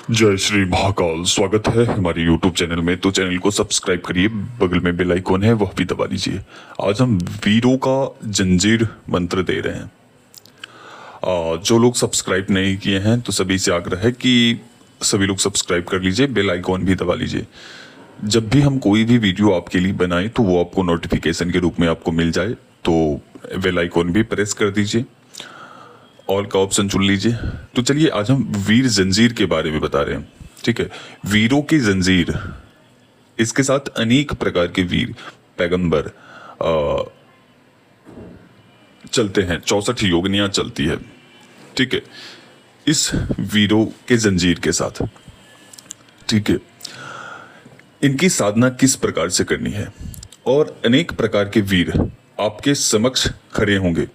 जय श्री महाकाल। स्वागत है हमारे YouTube चैनल में। तो चैनल को सब्सक्राइब करिए, बगल में बेल आइकॉन है वह भी दबा दीजिए। आज हम वीरों का जंजीर मंत्र दे रहे हैं। जो लोग सब्सक्राइब नहीं किए हैं तो सभी से आग्रह है कि सभी लोग सब्सक्राइब कर लीजिए, बेल आइकॉन भी दबा लीजिए। जब भी हम कोई भी वीडियो आपके लिए बनाएं तो वो आपको नोटिफिकेशन के रूप में आपको मिल जाए। तो बेल आइकॉन भी प्रेस कर दीजिए, ऑल का ऑप्शन चुन लीजिए। तो चलिए आज हम वीर जंजीर के बारे में बता रहे हैं। ठीक है, वीरों की जंजीर, इसके साथ अनेक प्रकार के वीर पैगंबर चलते हैं, 64 योगनियां चलती है। ठीक है, इस वीरों के जंजीर के साथ। ठीक है, इनकी साधना किस प्रकार से करनी है, और अनेक प्रकार के वीर आपके समक्ष खड़े होंगे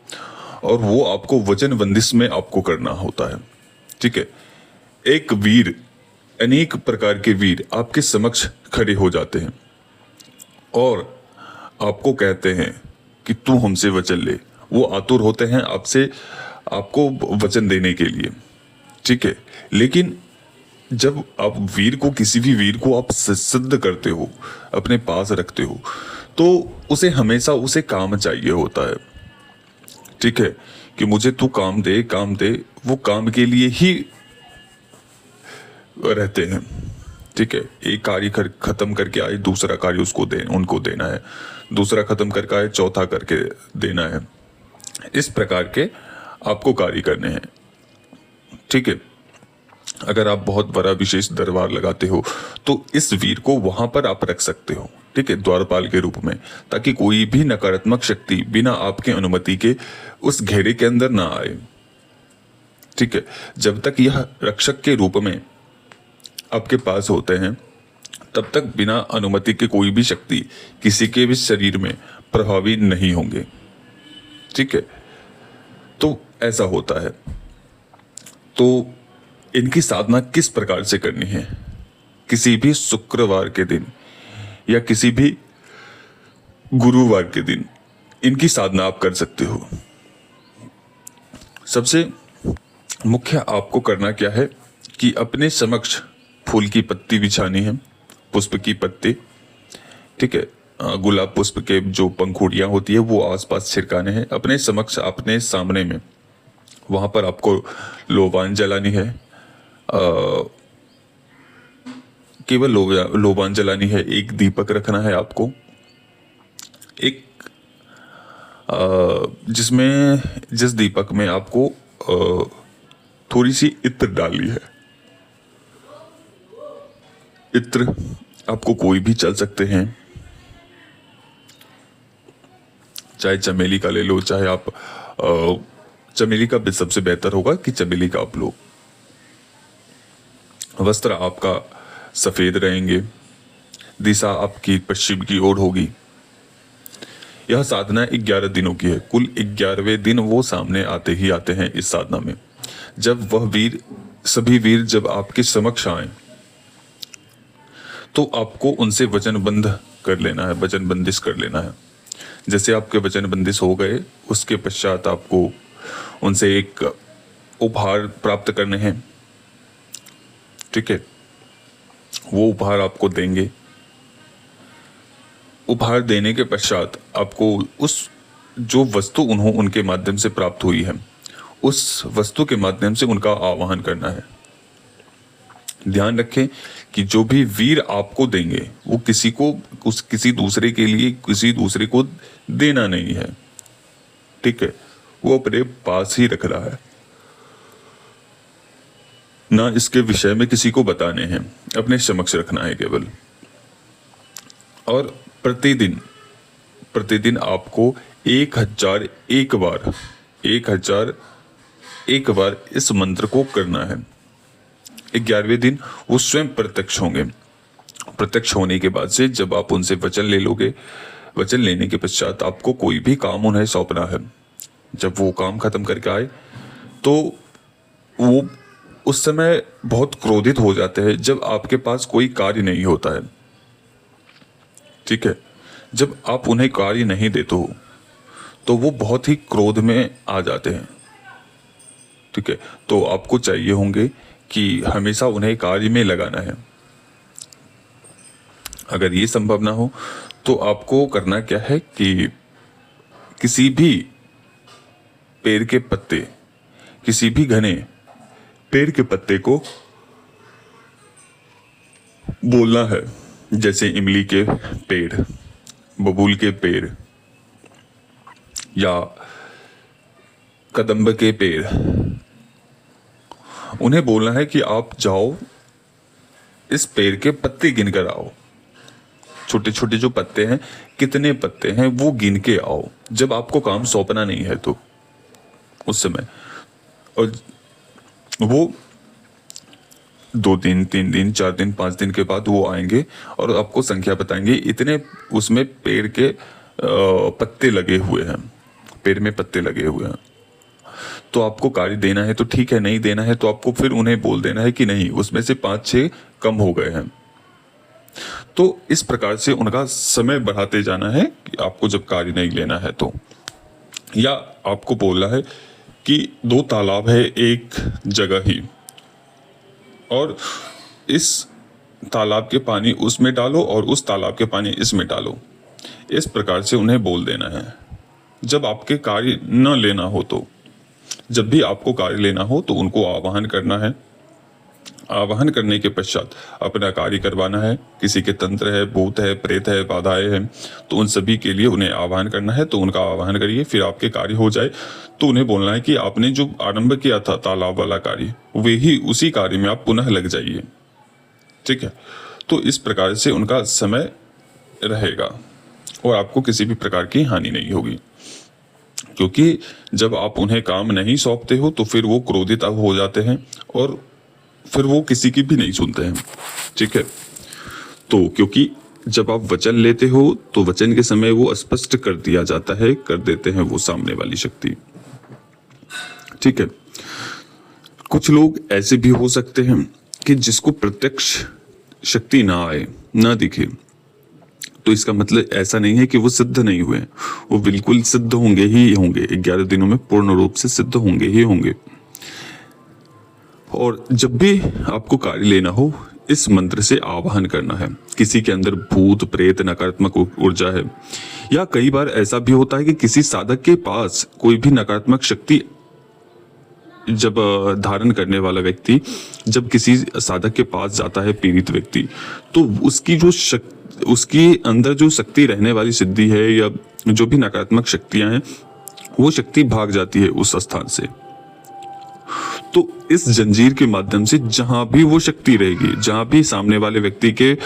और वो आपको वचन बंदिश में आपको करना होता है। ठीक है, एक वीर, अनेक प्रकार के वीर आपके समक्ष खड़े हो जाते हैं और आपको कहते हैं कि तू हमसे वचन ले। वो आतुर होते हैं आपसे, आपको वचन देने के लिए। ठीक है, लेकिन जब आप वीर को, किसी भी वीर को आप सिद्ध करते हो, अपने पास रखते हो, तो उसे हमेशा उसे काम चाहिए होता है। ठीक है, कि मुझे तू काम दे, काम दे। वो काम के लिए ही रहते हैं। ठीक है, एक कार्य खत्म करके आए, दूसरा कार्य उनको देना है, दूसरा खत्म करके आए, चौथा करके देना है। इस प्रकार के आपको कार्य करने हैं। ठीक है, अगर आप बहुत बड़ा विशेष दरबार लगाते हो तो इस वीर को वहां पर आप रख सकते हो। ठीक है, द्वारपाल के रूप में, ताकि कोई भी नकारात्मक शक्ति बिना आपके अनुमति के उस घेरे के अंदर ना आए। ठीक है, जब तक यह रक्षक के रूप में आपके पास होते हैं तब तक बिना अनुमति के कोई भी शक्ति किसी के भी शरीर में प्रभावी नहीं होंगे। ठीक है, तो ऐसा होता है। तो इनकी साधना किस प्रकार से करनी है? किसी भी शुक्रवार के दिन या किसी भी गुरुवार के दिन इनकी साधना आप कर सकते हो। सबसे मुख्य आपको करना क्या है कि अपने समक्ष फूल की पत्ती बिछानी है, पुष्प की पत्ती। ठीक है, गुलाब पुष्प के जो पंखुड़ियां होती है वो आसपास छिड़काने हैं अपने समक्ष, अपने सामने में। वहां पर आपको लोबान जलानी है, केवल लोबान जलानी है। एक दीपक रखना है आपको, एक जिस दीपक में आपको थोड़ी सी इत्र डालनी है। इत्र आपको कोई भी चल सकते हैं, चाहे चमेली का ले लो, चाहे आप चमेली का सबसे बेहतर होगा कि चमेली का आप लो। वस्त्र आपका सफेद रहेंगे, दिशा आपकी पश्चिम की ओर होगी। यह साधना 11 दिनों की है। कुल 11वें दिन वो सामने आते ही आते हैं इस साधना में। जब वह वीर, सभी वीर जब आपके समक्ष आए तो आपको उनसे वचनबंध कर लेना है, वचन बंदिश कर लेना है। जैसे आपके वचन बंदिश हो गए, उसके पश्चात आपको उनसे एक उपहार प्राप्त करने हैं। ठीक है, वो उपहार आपको देंगे। उपहार देने के पश्चात आपको उस जो वस्तु उनके माध्यम से प्राप्त हुई है, उस वस्तु के माध्यम से उनका आवाहन करना है। ध्यान रखें कि जो भी वीर आपको देंगे वो किसी दूसरे के लिए, किसी दूसरे को देना नहीं है। ठीक है, वो अपने पास ही रख रहा है, ना इसके विषय में किसी को बताने हैं, अपने समक्ष रखना है केवल। और प्रतिदिन आपको 1001 बार इस मंत्र को करना है। 11वें दिन वो स्वयं प्रत्यक्ष होंगे। प्रत्यक्ष होने के बाद से जब आप उनसे वचन ले लोगे, वचन लेने के पश्चात आपको कोई भी काम उन्हें सौंपना है। जब वो काम खत्म करके आए तो वो उस समय बहुत क्रोधित हो जाते हैं जब आपके पास कोई कार्य नहीं होता है। ठीक है, जब आप उन्हें कार्य नहीं देते हो तो वो बहुत ही क्रोध में आ जाते हैं। ठीक है, तो आपको चाहिए होंगे कि हमेशा उन्हें कार्य में लगाना है। अगर ये संभव ना हो तो आपको करना क्या है कि किसी भी पेड़ के पत्ते, किसी भी घने पेड़ के पत्ते को बोलना है, जैसे इमली के पेड़, बबूल के पेड़ या कदम्ब के पेड़, उन्हें बोलना है कि आप जाओ इस पेड़ के पत्ते गिन कर आओ। छोटे छोटे जो पत्ते हैं, कितने पत्ते हैं वो गिन के आओ, जब आपको काम सौंपना नहीं है तो उस समय। और वो 2 दिन, 3 दिन, 4 दिन, 5 दिन के बाद वो आएंगे और आपको संख्या बताएंगे, इतने उसमें पेड़ के पत्ते लगे हुए हैं, पेड़ में पत्ते लगे हुए हैं। तो आपको कार्य देना है तो ठीक है, नहीं देना है तो आपको फिर उन्हें बोल देना है कि नहीं, उसमें से 5-6 कम हो गए हैं। तो इस प्रकार से उनका समय बढ़ाते जाना है कि आपको जब कार्य नहीं लेना है तो। या आपको बोलना है कि 2 तालाब है एक जगह ही, और इस तालाब के पानी उसमें डालो और उस तालाब के पानी इसमें डालो। इस प्रकार से उन्हें बोल देना है जब आपके कार्य न लेना हो तो। जब भी आपको कार्य लेना हो तो उनको आवाहन करना है। आवाहन करने के पश्चात अपना कार्य करवाना है। किसी के तंत्र है, भूत है, प्रेत है, बाधाएं हैं, तो उन सभी के लिए उन्हें आवाहन करना है। तो उनका आवाहन करिए, फिर आपके कार्य हो जाए तो उन्हें बोलना है कि आपने जो आरंभ किया था तालाब वाला कार्य, वे ही उसी कार्य में आप पुनः लग जाइए। ठीक है, तो इस प्रकार से उनका समय रहेगा और आपको किसी भी प्रकार की हानि नहीं होगी। क्योंकि जब आप उन्हें काम नहीं सौंपते हो तो फिर वो क्रोधित हो जाते हैं और फिर वो किसी की भी नहीं सुनते हैं। ठीक है, तो क्योंकि जब आप वचन लेते हो तो वचन के समय वो स्पष्ट कर दिया जाता है, कर देते हैं वो सामने वाली शक्ति। ठीक है, कुछ लोग ऐसे भी हो सकते हैं कि जिसको प्रत्यक्ष शक्ति ना आए, ना दिखे, तो इसका मतलब ऐसा नहीं है कि वो सिद्ध नहीं हुए, वो बिल्कुल सिद्ध होंगे ही होंगे। 11 दिनों में पूर्ण रूप से सिद्ध होंगे ही होंगे। और जब भी आपको कार्य लेना हो, इस मंत्र से आवाहन करना है। किसी के अंदर भूत प्रेत नकारात्मक ऊर्जा है, या कई बार ऐसा भी होता है कि किसी साधक के पास कोई भी नकारात्मक शक्ति, जब धारण करने वाला व्यक्ति जब किसी साधक के पास जाता है, पीड़ित व्यक्ति, तो उसकी जो उसकी अंदर जो शक्ति रहने वाली सिद्धि है या जो भी नकारात्मक शक्तियां हैं, वो शक्ति भाग जाती है उस स्थान से। तो इस जंजीर के माध्यम से जहां भी वो शक्ति रहेगी, जहां भी सामने वाले व्यक्ति के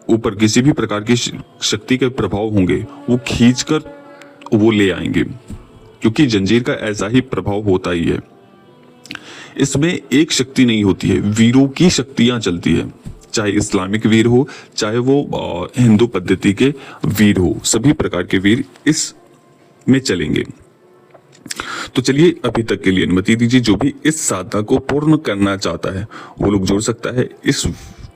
ऊपर किसी भी प्रकार की शक्ति के प्रभाव होंगे, वो खींचकर वो ले आएंगे, क्योंकि जंजीर का ऐसा ही प्रभाव होता ही है। इसमें एक शक्ति नहीं होती है, वीरों की शक्तियां चलती है। चाहे इस्लामिक वीर हो, चाहे वो हिंदू पद्धति के वीर हो, सभी प्रकार के वीर इस में चलेंगे। तो चलिए, अभी तक के लिए अनुमति दीजिए। जो भी इस साधना को पूर्ण करना चाहता है वो लोग जुड़ सकता है। इस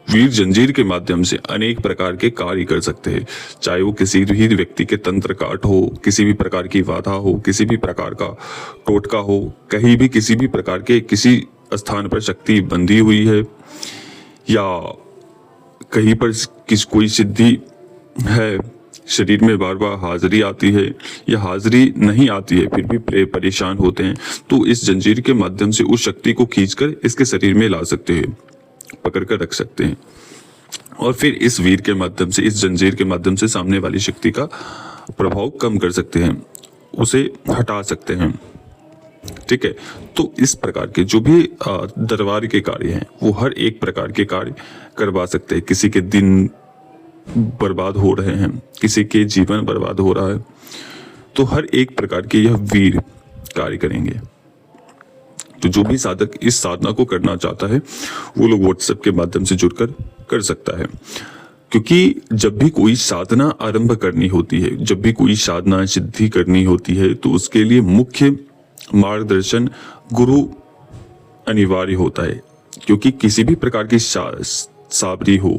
वीर जंजीर के माध्यम से अनेक प्रकार के कार्य कर सकते हैं, चाहे वो किसी भी व्यक्ति के तंत्र काट हो, किसी भी प्रकार की बाधा हो, किसी भी प्रकार का टोटका हो, कहीं भी किसी भी प्रकार के किसी स्थान पर शक्ति बंधी हुई है, या कहीं पर कोई सिद्धि है, शरीर में बार बार हाजिरी आती है या हाजिरी नहीं आती है फिर भी परेशान होते हैं, तो इस जंजीर के माध्यम से उस शक्ति को खींचकर इसके शरीर में ला सकते हैं, पकड़ कर रख सकते हैं, और फिर इस वीर के माध्यम से, इस जंजीर के माध्यम से सामने वाली शक्ति का प्रभाव कम कर सकते हैं, उसे हटा सकते हैं। ठीक है, तो इस प्रकार के जो भी दरबार के कार्य हैं, वो हर एक प्रकार के कार्य करवा सकते हैं। किसी के दिन बर्बाद हो रहे हैं, किसी के जीवन बर्बाद हो रहा है, तो हर एक प्रकार के यह वीर कार्य करेंगे। तो जो भी साधक इस साधना को करना चाहता है वो लोग व्हाट्सएप के माध्यम से जुड़कर कर सकता है। क्योंकि जब भी कोई साधना आरंभ करनी होती है, जब भी कोई साधना सिद्धि करनी होती है, तो उसके लिए मुख्य मार्गदर्शन गुरु अनिवार्य होता है। क्योंकि किसी भी प्रकार की साबरी हो,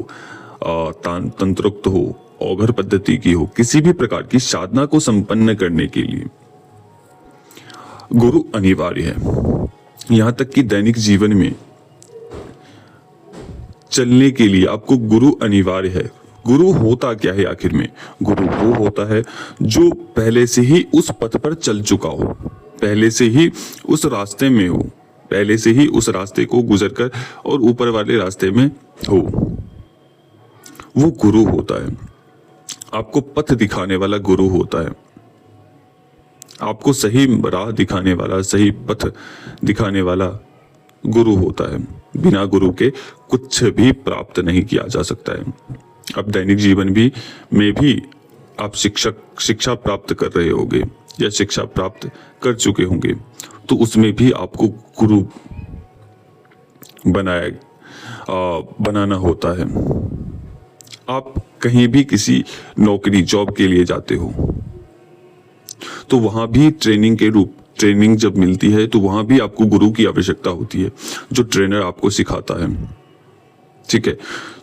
तंत्रोक्त हो, औघर पद्धति की हो, किसी भी प्रकार की साधना को संपन्न करने के लिए गुरु अनिवार्य है। यहाँ तक कि दैनिक जीवन में चलने के लिए आपको गुरु अनिवार्य है। गुरु होता क्या है आखिर में? गुरु वो होता है जो पहले से ही उस पथ पर चल चुका हो, पहले से ही उस रास्ते में हो, पहले से ही उस रास्ते को गुजरकर और ऊपर वाले रास्ते में हो, वो गुरु होता है। आपको पथ दिखाने वाला गुरु होता है, आपको सही राह दिखाने वाला, सही पथ दिखाने वाला गुरु होता है। बिना गुरु के कुछ भी प्राप्त नहीं किया जा सकता है। अब दैनिक जीवन में भी आप शिक्षा प्राप्त कर रहे होंगे या शिक्षा प्राप्त कर चुके होंगे, तो उसमें भी आपको गुरु बनाना होता है। आप कहीं भी किसी नौकरी जॉब के लिए जाते हो तो वहां भी ट्रेनिंग जब मिलती है तो वहां भी आपको गुरु की आवश्यकता होती है, जो ट्रेनर आपको सिखाता है। ठीक है,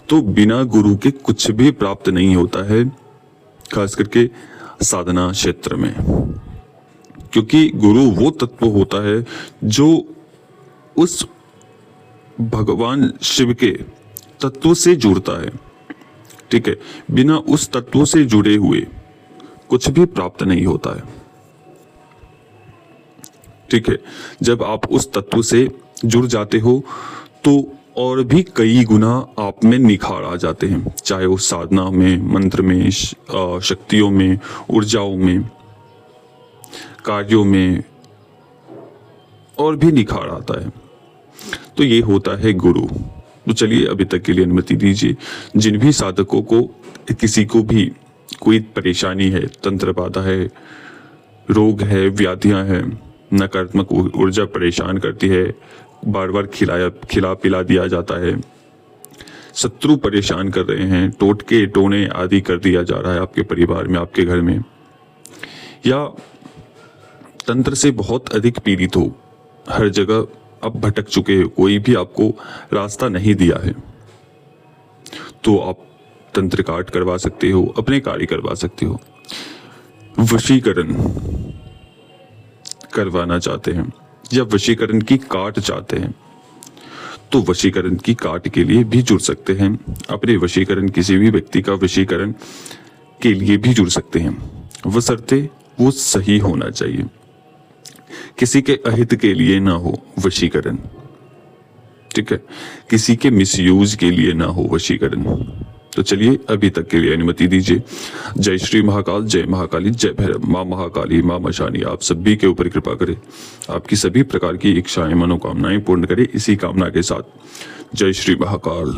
तो बिना गुरु के कुछ भी प्राप्त नहीं होता है, खास करके साधना क्षेत्र में, क्योंकि गुरु वो तत्व होता है जो उस भगवान शिव के तत्व से जुड़ता है। ठीक है, बिना उस तत्व से जुड़े हुए कुछ भी प्राप्त नहीं होता है। ठीक है, जब आप उस तत्व से जुड़ जाते हो तो और भी कई गुना आप में निखार आ जाते हैं, चाहे उस साधना में, मंत्र में, शक्तियों में, ऊर्जाओं में, कार्यों में, और भी निखार आता है। तो ये होता है गुरु। तो चलिए अभी तक के लिए अनुमति दीजिए। जिन भी साधकों को, किसी को भी कोई परेशानी है, तंत्र बाधा है, रोग है, व्याधियां हैं, नकारात्मक ऊर्जा परेशान करती है, बार बार खिला पिला दिया जाता है, शत्रु परेशान कर रहे हैं, टोटके टोने आदि कर दिया जा रहा है आपके परिवार में, आपके घर में, या तंत्र से बहुत अधिक पीड़ित हो, हर जगह आप भटक चुके हो, कोई भी आपको रास्ता नहीं दिया है, तो आप तंत्र काट करवा सकते हो, अपने कार्य करवा सकते हो। वशीकरण करवाना चाहते हैं या वशीकरण की काट चाहते हैं तो वशीकरण की काट के लिए भी जुड़ सकते हैं। अपने वशीकरण, किसी भी व्यक्ति का वशीकरण के लिए भी जुड़ सकते हैं, बशर्ते वो सही होना चाहिए, किसी के अहित के लिए ना हो वशीकरण। ठीक है, किसी के मिसयूज के लिए ना हो वशीकरण। तो चलिए अभी तक के लिए अनुमति दीजिए। जय श्री महाकाल, जय महाकाली, जय भैरव, माँ महाकाली, माँ मशानी आप सभी के ऊपर कृपा करे, आपकी सभी प्रकार की इच्छाएं, मनोकामनाएं पूर्ण करे। इसी कामना के साथ जय श्री महाकाल।